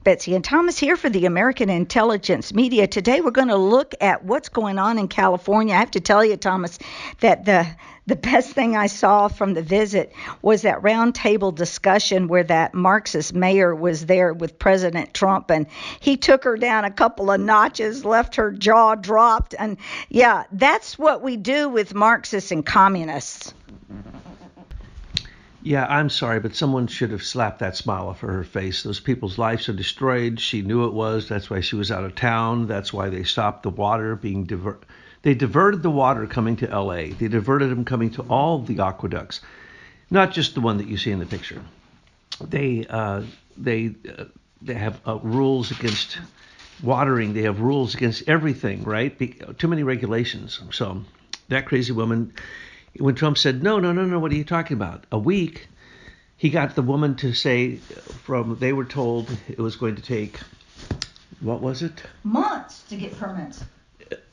Betsy and Thomas here for the American Intelligence Media. Today we're going to look at what's going on in California. I have to tell you, Thomas, that the best thing I saw from the visit was that roundtable discussion where that Marxist mayor was there with President Trump, and he took her down a couple of notches, left her jaw dropped. And yeah, that's what we do with Marxists and communists. Yeah, I'm sorry, but someone should have slapped that smile off of her face. Those people's lives are destroyed. She knew it was. That's why she was out of town. That's why they stopped the water being diverted. They diverted the water coming to L.A. They diverted them coming to all the aqueducts, not just the one that you see in the picture. They have rules against watering. They have rules against everything, right? Too many regulations. So that crazy woman. When Trump said, no, what are you talking about? A week, he got the woman to say they were told it was going to take, what was it? Months to get permits.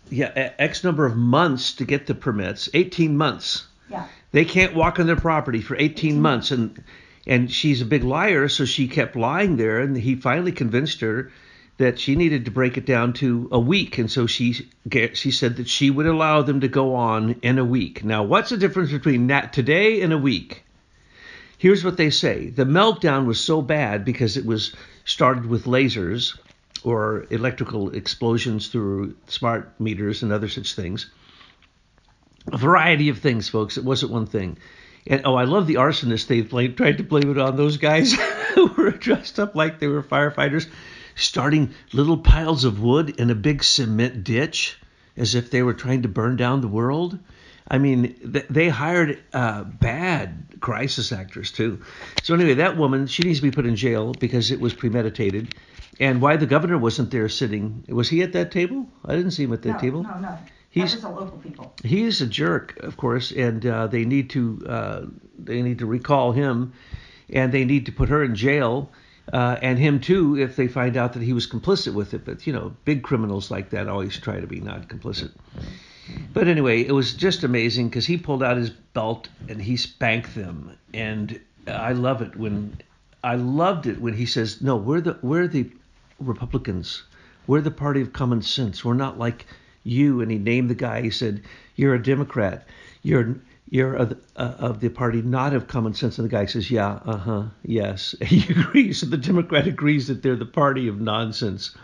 Yeah, X number of months to get the permits, 18 months. Yeah. They can't walk on their property for 18 months. And she's a big liar, so she kept lying there, and he finally convinced her that she needed to break it down to a week. And so she said that she would allow them to go on in a week. Now, what's the difference between that today and a week? Here's what they say. The meltdown was so bad because it was started with lasers or electrical explosions through smart meters and other such things. A variety of things, folks. It wasn't one thing. And I love the arsonists. They tried to blame it on those guys who were dressed up like they were firefighters, starting little piles of wood in a big cement ditch as if they were trying to burn down the world. I mean, they hired bad crisis actors, too. So anyway, that woman, she needs to be put in jail because it was premeditated. And why the governor wasn't there sitting? Was he at that table? I didn't see him at that table. No. That was the local people. He's a jerk, of course, and they need to recall him, and they need to put her in jail. And him too, if they find out that he was complicit with it. But, big criminals like that always try to be not complicit. But anyway, it was just amazing because he pulled out his belt and he spanked them. And I loved it when he says, no, we're the Republicans. We're the party of common sense. We're not like you. And he named the guy. He said, you're a Democrat. You're of the party not of common sense. And the guy says, yes. He agrees. So the Democrat agrees that they're the party of nonsense,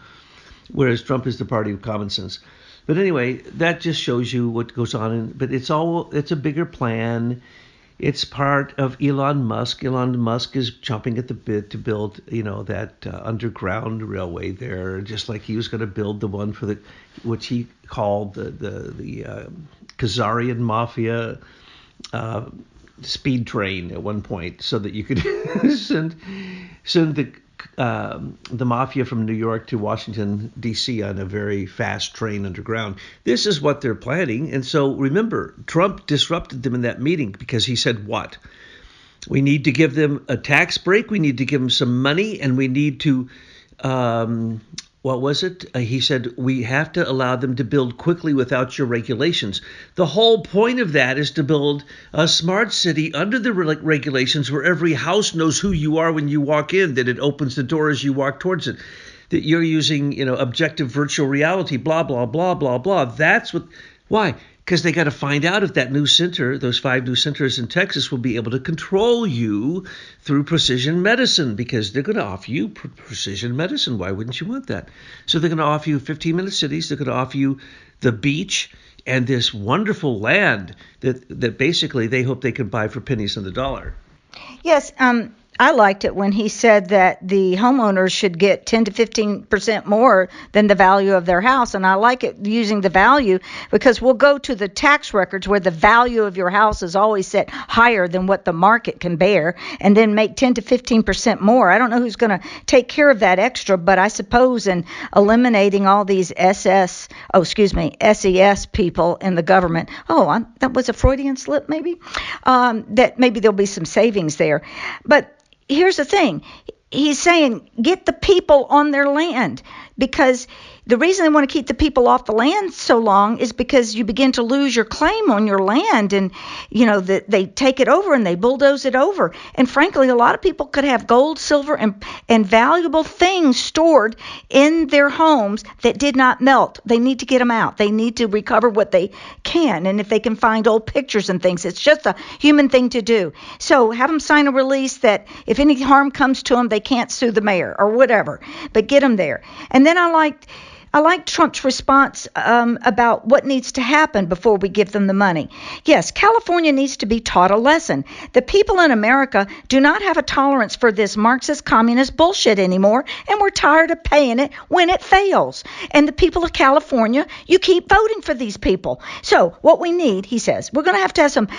whereas Trump is the party of common sense. But anyway, that just shows you what goes on. But it's a bigger plan. It's part of Elon Musk. Elon Musk is chomping at the bit to build, that underground railway there, just like he was going to build the one for which he called the Khazarian Mafia speed train at one point, so that you could send the mafia from New York to Washington, D.C. on a very fast train underground. This is what they're planning. And so remember, Trump disrupted them in that meeting because he said what? We need to give them a tax break. We need to give them some money, and we need to what was it? He said, we have to allow them to build quickly without your regulations. The whole point of that is to build a smart city under the regulations where every house knows who you are when you walk in, that it opens the door as you walk towards it, that you're using, objective virtual reality, blah, blah, blah, blah, blah. That's why? Because they got to find out if that new center, those 5 new centers in Texas, will be able to control you through precision medicine, because they're going to offer you precision medicine. Why wouldn't you want that? So they're going to offer you 15-minute cities. They're going to offer you the beach and this wonderful land that basically they hope they can buy for pennies on the dollar. Yes, I liked it when he said that the homeowners should get 10 to 15% more than the value of their house. And I like it using the value because we'll go to the tax records where the value of your house is always set higher than what the market can bear, and then make 10 to 15% more. I don't know who's going to take care of that extra, but I suppose in eliminating all these SES people in the government. That was a Freudian slip maybe, that maybe there'll be some savings there. But here's the thing. He's saying get the people on their land, because the reason they want to keep the people off the land so long is because you begin to lose your claim on your land, and they take it over and they bulldoze it over. And frankly, a lot of people could have gold, silver, and valuable things stored in their homes that did not melt. They need to get them out. They need to recover what they can, and if they can find old pictures and things, it's just a human thing to do. So have them sign a release that if any harm comes to them, they can't sue the mayor or whatever, but get them there. And then I liked Trump's response about what needs to happen before we give them the money. Yes, California needs to be taught a lesson. The people in America do not have a tolerance for this Marxist communist bullshit anymore, and we're tired of paying it when it fails. And the people of California, you keep voting for these people. So what we need, he says, we're going to have some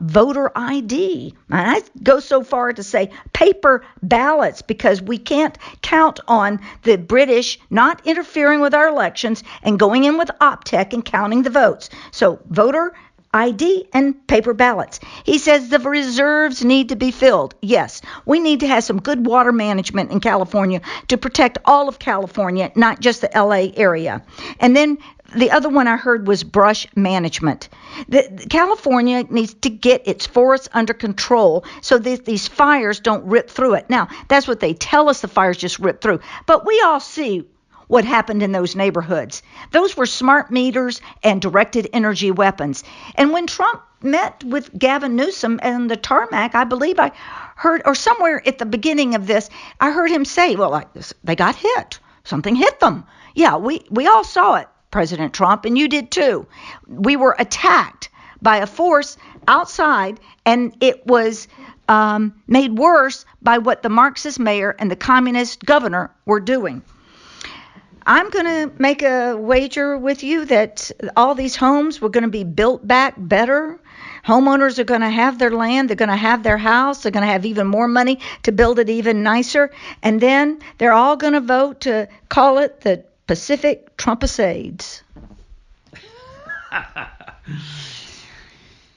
voter ID. And I go so far to say paper ballots, because we can't count on the British not interfering with our elections and going in with Optech and counting the votes. So voter ID and paper ballots. He says the reserves need to be filled. Yes, we need to have some good water management in California to protect all of California, not just the LA area. And then the other one I heard was brush management. California needs to get its forests under control so that these fires don't rip through it. Now, that's what they tell us, the fires just rip through. But we all see what happened in those neighborhoods. Those were smart meters and directed energy weapons. And when Trump met with Gavin Newsom and the tarmac, I believe I heard, or somewhere at the beginning of this, I heard him say, well, they got hit. Something hit them. Yeah, we all saw it, President Trump, and you did too. We were attacked by a force outside, and it was made worse by what the Marxist mayor and the communist governor were doing. I'm going to make a wager with you that all these homes were going to be built back better. Homeowners are going to have their land. They're going to have their house. They're going to have even more money to build it even nicer. And then they're all going to vote to call it the Pacific Trumpicades.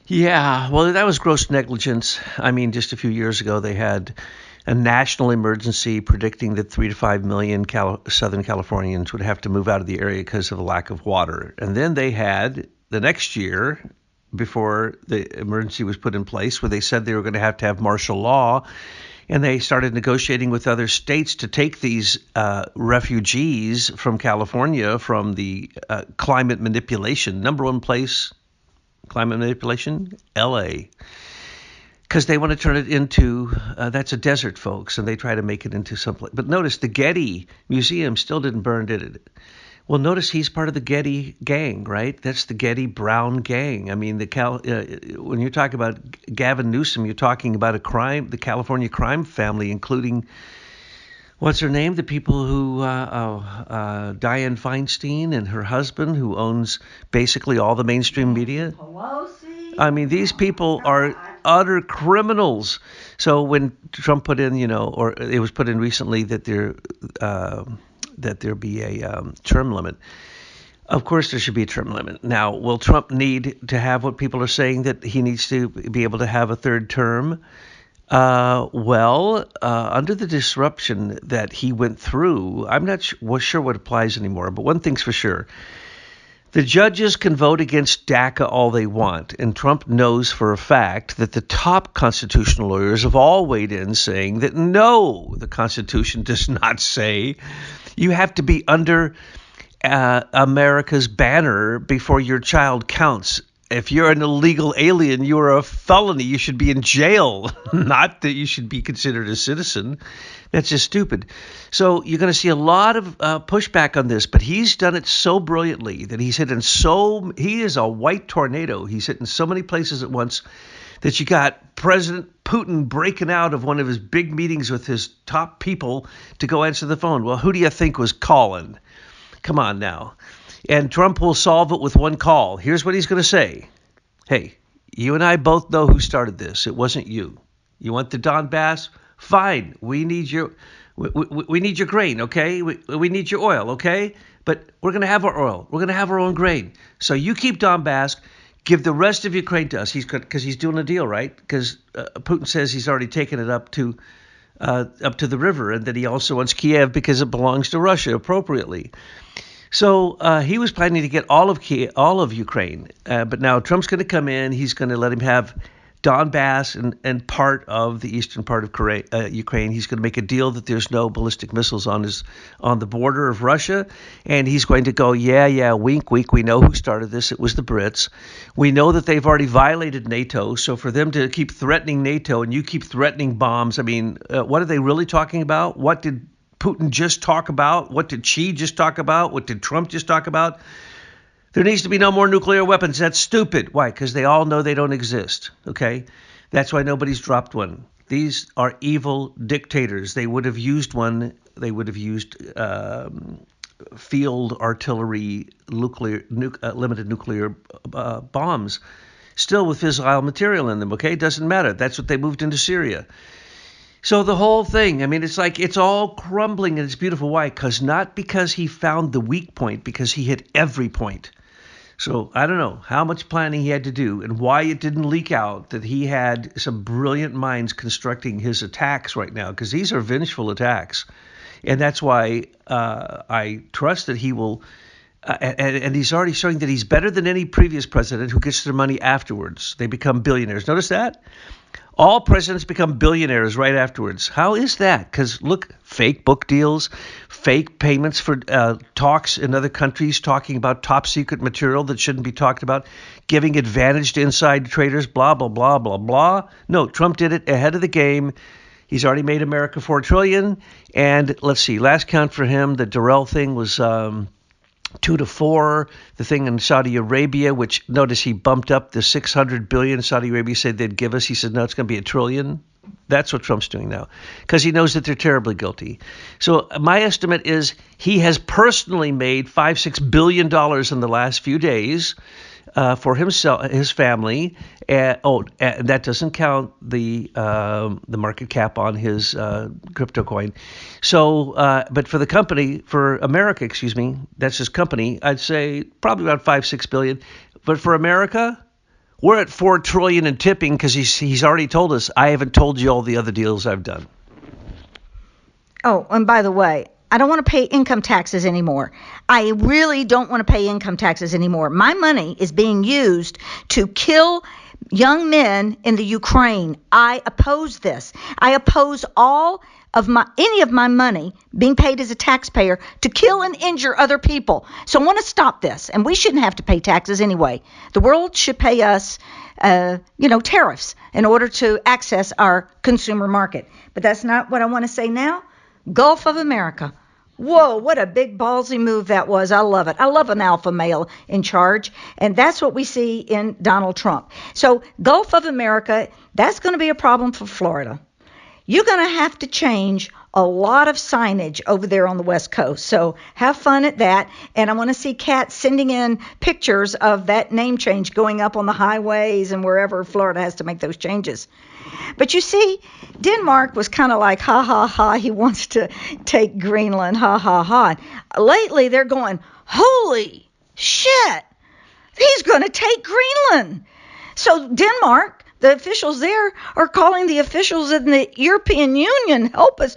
Yeah, well, that was gross negligence. I mean, just a few years ago, they had a national emergency predicting that 3 to 5 million Southern Californians would have to move out of the area because of a lack of water. And then they had the next year, before the emergency was put in place, where they said they were going to have martial law, and they started negotiating with other states to take these refugees from California from the climate manipulation. Number one place, climate manipulation, L.A., because they want to turn it into, that's a desert, folks, and they try to make it into something. But notice the Getty Museum still didn't burn, did it? Well, notice he's part of the Getty gang, right? That's the Getty Brown gang. I mean, when you talk about Gavin Newsom, you're talking about the California crime family, including, what's her name? The people who, Dianne Feinstein and her husband, who owns basically all the mainstream media. Pelosi. I mean, these people are utter criminals. So when Trump put in, or it was put in recently that there be a term limit. Of course, there should be a term limit. Now, will Trump need to have what people are saying, that he needs to be able to have a third term? Under the disruption that he went through, I'm not sure what applies anymore. But one thing's for sure. The judges can vote against DACA all they want, and Trump knows for a fact that the top constitutional lawyers have all weighed in saying that no, the Constitution does not say you have to be under America's banner before your child counts. If you're an illegal alien, you're a felony. You should be in jail, not that you should be considered a citizen. That's just stupid. So you're going to see a lot of pushback on this, but he's done it so brilliantly that he is a white tornado. He's hitting so many places at once that you got President Putin breaking out of one of his big meetings with his top people to go answer the phone. Well, who do you think was calling? Come on now. And Trump will solve it with one call. Here's what he's going to say. Hey, you and I both know who started this. It wasn't you. You want the Donbass? Fine. We need your grain, okay? We need your oil, okay? But we're going to have our oil. We're going to have our own grain. So you keep Donbass. Give the rest of Ukraine to us. Because he's doing a deal, right? Because Putin says he's already taken it up to the river, and that he also wants Kiev because it belongs to Russia appropriately. So he was planning to get all of Ukraine, but now Trump's going to come in. He's going to let him have Donbass and part of the eastern part of Ukraine. He's going to make a deal that there's no ballistic missiles on the border of Russia, and he's going to go, yeah, wink, wink. We know who started this. It was the Brits. We know that they've already violated NATO. So for them to keep threatening NATO and you keep threatening bombs, I mean, what are they really talking about? What did Putin just talk about? What did Xi just talk about? What did Trump just talk about? There needs to be no more nuclear weapons. That's stupid. Why? Because they all know they don't exist. Okay? That's why nobody's dropped one. These are evil dictators. They would have used one. They would have used field artillery, limited nuclear bombs, still with fissile material in them. Okay? Doesn't matter. That's what they moved into Syria. So the whole thing, I mean, it's like it's all crumbling and it's beautiful. Why? Not because he found the weak point, because he hit every point. So I don't know how much planning he had to do and why it didn't leak out that he had some brilliant minds constructing his attacks right now, because these are vengeful attacks. And that's why I trust that he will. And he's already showing that he's better than any previous president who gets their money afterwards. They become billionaires. Notice that? All presidents become billionaires right afterwards. How is that? Because look, fake book deals, fake payments for talks in other countries, talking about top secret material that shouldn't be talked about, giving advantage to inside traders, blah, blah, blah, blah, blah. No, Trump did it ahead of the game. He's already made America $4 trillion. And let's see, last count for him, the Durrell thing was 2 to 4. The thing in Saudi Arabia, which notice he bumped up the 600 billion Saudi Arabia said they'd give us. He said, no, it's going to be $1 trillion. That's what Trump's doing now, because he knows that they're terribly guilty. So my estimate is he has personally made $5-6 billion in the last few days for himself, his family. That doesn't count the market cap on his crypto coin. So, but for the company, for America, excuse me, that's his company, I'd say probably about $5-6 billion. But for America, we're at $4 trillion and tipping, because he's already told us, I haven't told you all the other deals I've done. Oh, and by the way, I don't want to pay income taxes anymore. I really don't want to pay income taxes anymore. My money is being used to kill young men in the Ukraine. I oppose this. I oppose any of my money being paid as a taxpayer to kill and injure other people. So I want to stop this, and we shouldn't have to pay taxes anyway. The world should pay us, tariffs in order to access our consumer market. But that's not what I want to say now. Gulf of America. Whoa, what a big ballsy move that was. I love it. I love an alpha male in charge. And that's what we see in Donald Trump. So Gulf of America, that's going to be a problem for Florida. You're going to have to change a lot of signage over there on the West Coast. So have fun at that. And I want to see Kat sending in pictures of that name change going up on the highways and wherever Florida has to make those changes. But you see, Denmark was kind of like, ha, ha, ha, he wants to take Greenland, ha, ha, ha. Lately, they're going, holy shit, he's going to take Greenland. So Denmark, the officials there are calling the officials in the European Union, help us,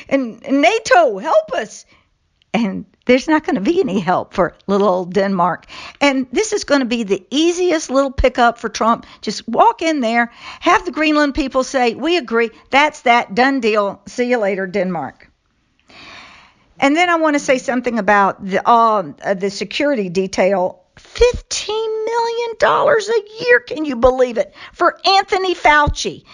and NATO, help us. And there's not going to be any help for little old Denmark. And this is going to be the easiest little pickup for Trump. Just walk in there, have the Greenland people say, we agree, that's that, done deal, see you later, Denmark. And then I want to say something about the security detail. $15 million a year, can you believe it, for Anthony Fauci?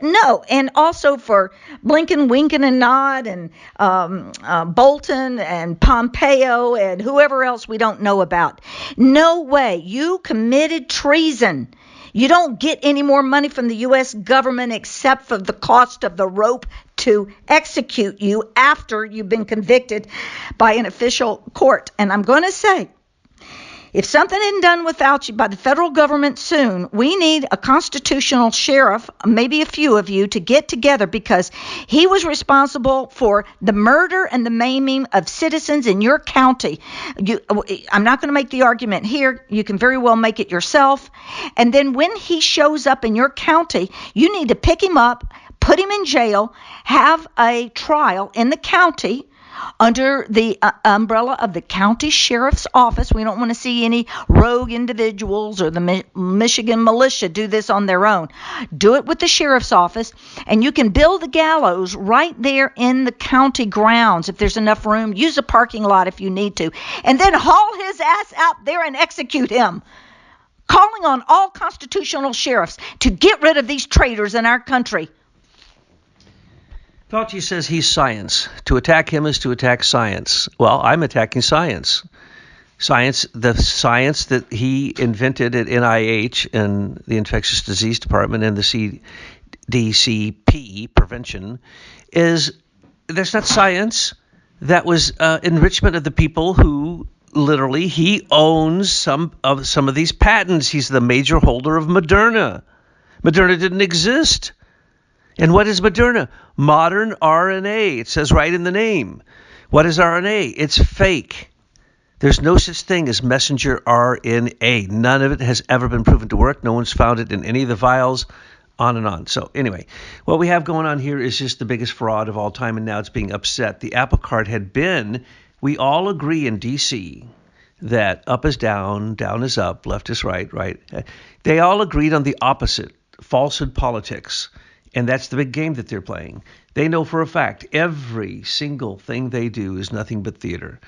No, and also for Blinken, Winken, and Nod, and Bolton, and Pompeo, and whoever else we don't know about. No way. You committed treason. You don't get any more money from the U.S. government except for the cost of the rope to execute you after you've been convicted by an official court. And I'm going to say, if something isn't done with Fauci by the federal government soon, we need a constitutional sheriff, maybe a few of you, to get together, because he was responsible for the murder and the maiming of citizens in your county. I'm not going to make the argument here. You can very well make it yourself. And then when he shows up in your county, you need to pick him up, put him in jail, have a trial in the county, under the umbrella of the county sheriff's office. We don't want to see any rogue individuals or the Michigan militia do this on their own. Do it with the sheriff's office, and you can build the gallows right there in the county grounds if there's enough room. Use a parking lot if you need to, and then haul his ass out there and execute him. Calling on all constitutional sheriffs to get rid of these traitors in our country. Fauci says he's science. To attack him is to attack science. Well, I'm attacking science. The science that he invented at NIH and the Infectious Disease Department and the CDCP prevention that's not science. That was enrichment of the people who literally he owns some of these patents. He's the major holder of Moderna. Moderna didn't exist. And what is Moderna? Modern RNA. It says right in the name. What is RNA? It's fake. There's no such thing as messenger RNA. None of it has ever been proven to work. No one's found it in any of the vials, on and on. So anyway, what we have going on here is just the biggest fraud of all time, and now it's being upset. The apple cart had been, we all agree in D.C. that up is down, down is up, left is right, right. They all agreed on the opposite, falsehood politics. And that's the big game that they're playing. They know for a fact every single thing they do is nothing but theater.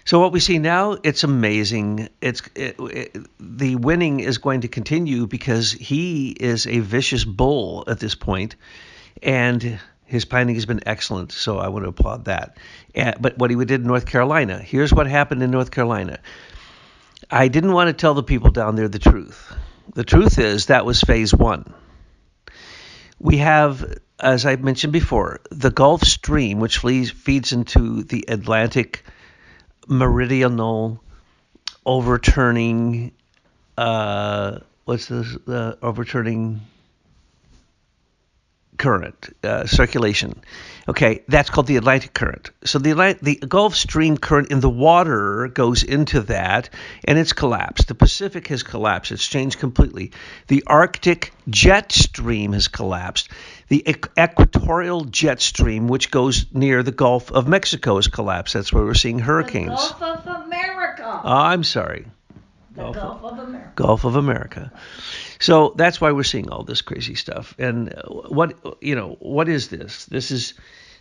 So what we see now, it's amazing. The winning is going to continue because he is a vicious bull at this point, and his planning has been excellent. So I want to applaud that. But what he did in North Carolina, here's what happened in North Carolina. I didn't want to tell the people down there the truth. The truth is that was phase one. We have, as I mentioned before, the Gulf Stream, which feeds into the Atlantic meridional overturning, overturning current, circulation. Okay, that's called the Atlantic current. So the Gulf Stream current in the water goes into that, and it's collapsed. The Pacific has collapsed. It's changed completely. The Arctic jet stream has collapsed. The equatorial jet stream, which goes near the Gulf of Mexico, has collapsed. That's where we're seeing hurricanes. The Gulf of America. Oh, I'm sorry. Gulf of America. Gulf of America. So that's why we're seeing all this crazy stuff. And what is this? This is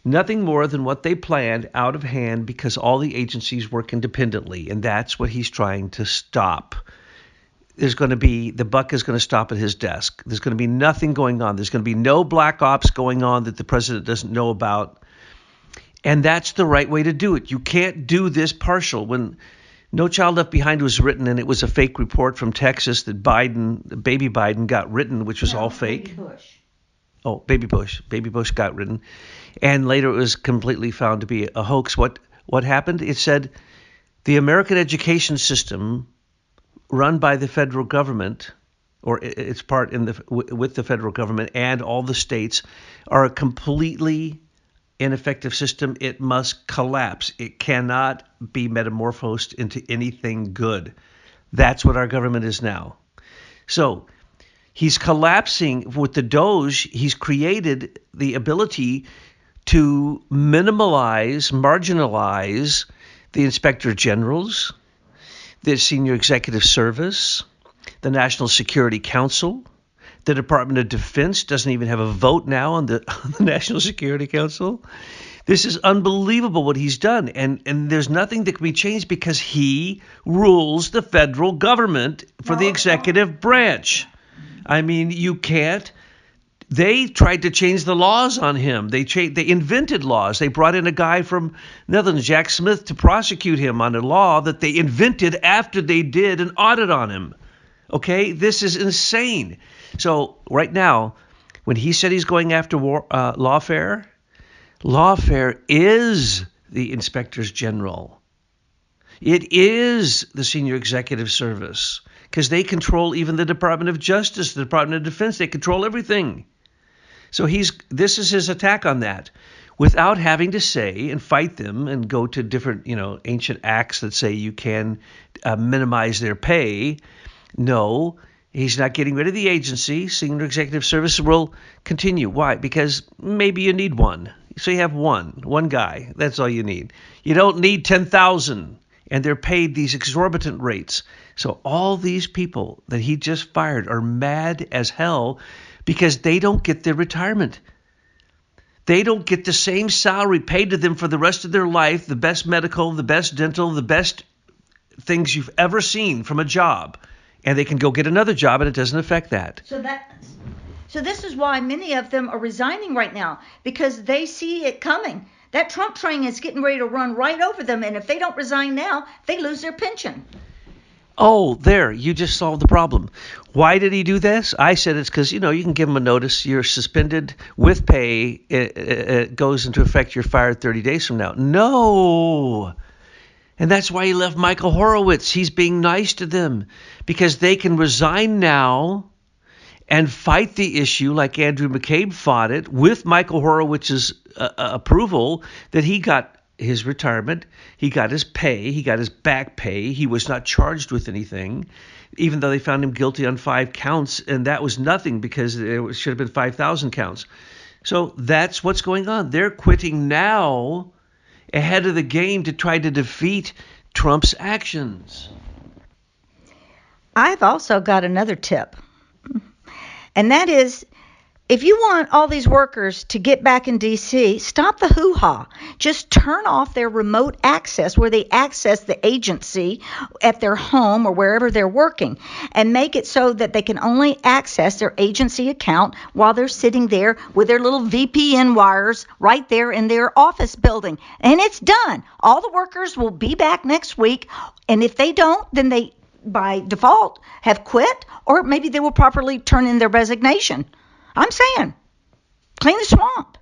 nothing more than what they planned out of hand because all the agencies work independently, and that's what he's trying to stop. The buck is going to stop at his desk. There's going to be nothing going on. There's going to be no black ops going on that the president doesn't know about. And that's the right way to do it. You can't do this partial. When No Child Left Behind was written, and it was a fake report from Texas that baby Biden got written, which was all fake. Baby Bush. Oh, Baby Bush. Baby Bush got written. And later it was completely found to be a hoax. What happened? It said the American education system run by the federal government, or its part with the federal government and all the states, are a completely ineffective system. It must collapse. It cannot be metamorphosed into anything good. That's what our government is now. So he's collapsing with the Doge. He's created the ability to marginalize the inspector generals, the senior executive service, the National Security Council. The Department of Defense doesn't even have a vote now on the National Security Council. This is unbelievable what he's done. And there's nothing that can be changed because he rules the federal government for the executive branch. I mean, you can't. They tried to change the laws on him. They invented laws. They brought in a guy from Netherlands, Jack Smith, to prosecute him on a law that they invented after they did an audit on him. Okay, this is insane. So right now, when he said he's going after lawfare is the inspectors general. It is the senior executive service because they control even the Department of Justice, the Department of Defense. They control everything. So this is his attack on that, without having to say and fight them and go to different, ancient acts that say you can minimize their pay. No, he's not getting rid of the agency. Senior Executive Service will continue. Why? Because maybe you need one. So you have one guy. That's all you need. You don't need 10,000. And they're paid these exorbitant rates. So all these people that he just fired are mad as hell because they don't get their retirement. They don't get the same salary paid to them for the rest of their life, the best medical, the best dental, the best things you've ever seen from a job. And they can go get another job and it doesn't affect that. So this is why many of them are resigning right now, because they see it coming. That Trump train is getting ready to run right over them, and if they don't resign now, they lose their pension. Oh, there, you just solved the problem. Why did he do this? I said it's because, you can give him a notice. You're suspended with pay. It goes into effect. You're fired 30 days from now. No. And that's why he left Michael Horowitz. He's being nice to them because they can resign now and fight the issue like Andrew McCabe fought it with Michael Horowitz's approval, that he got his retirement, he got his pay, he got his back pay. He was not charged with anything, even though they found him guilty on 5 counts, and that was nothing because it should have been 5,000 counts. So that's what's going on. They're quitting now ahead of the game to try to defeat Trump's actions. I've also got another tip. And that is, if you want all these workers to get back in D.C., stop the hoo-ha. Just turn off their remote access where they access the agency at their home or wherever they're working, and make it so that they can only access their agency account while they're sitting there with their little VPN wires right there in their office building. And it's done. All the workers will be back next week, and if they don't, then they by default have quit, or maybe they will properly turn in their resignation. I'm saying, clean the swamp.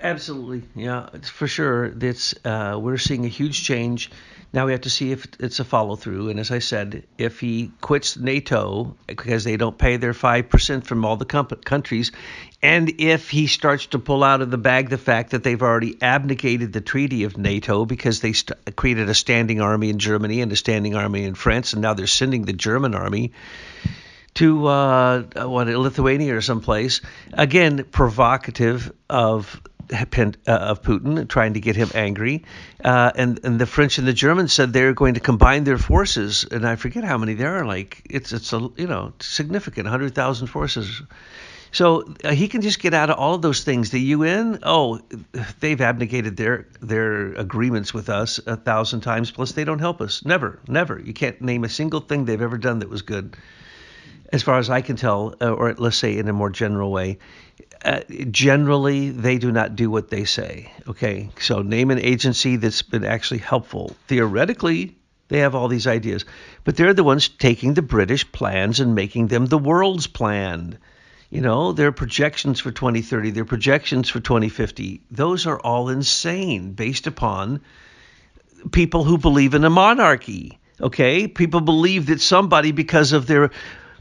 Absolutely, yeah, for sure. It's we're seeing a huge change. Now we have to see if it's a follow through. And as I said, if he quits NATO because they don't pay their 5% from all the countries, and if he starts to pull out of the bag the fact that they've already abnegated the treaty of NATO because they created a standing army in Germany and a standing army in France, and now they're sending the German army to Lithuania or someplace, again provocative of Putin, trying to get him angry, and the French and the Germans said they're going to combine their forces, and I forget how many there are. Like it's a significant 100,000 forces. So he can just get out of all of those things. The UN, they've abnegated their agreements with us 1,000 times. Plus, they don't help us. Never. You can't name a single thing they've ever done that was good, as far as I can tell, or let's say in a more general way. Generally, they do not do what they say. Okay, so name an agency that's been actually helpful. Theoretically, they have all these ideas, but they're the ones taking the British plans and making them the world's plan. Their projections for 2030, their projections for 2050, those are all insane based upon people who believe in a monarchy. Okay, people believe that somebody, because of their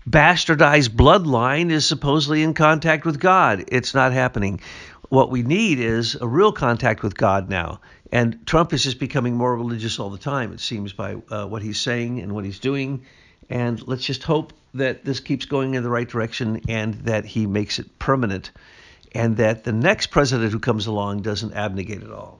bastardized bloodline, is supposedly in contact with God. It's not happening. What we need is a real contact with God now. And Trump is just becoming more religious all the time, it seems, by what he's saying and what he's doing. And let's just hope that this keeps going in the right direction and that he makes it permanent, and that the next president who comes along doesn't abnegate at all.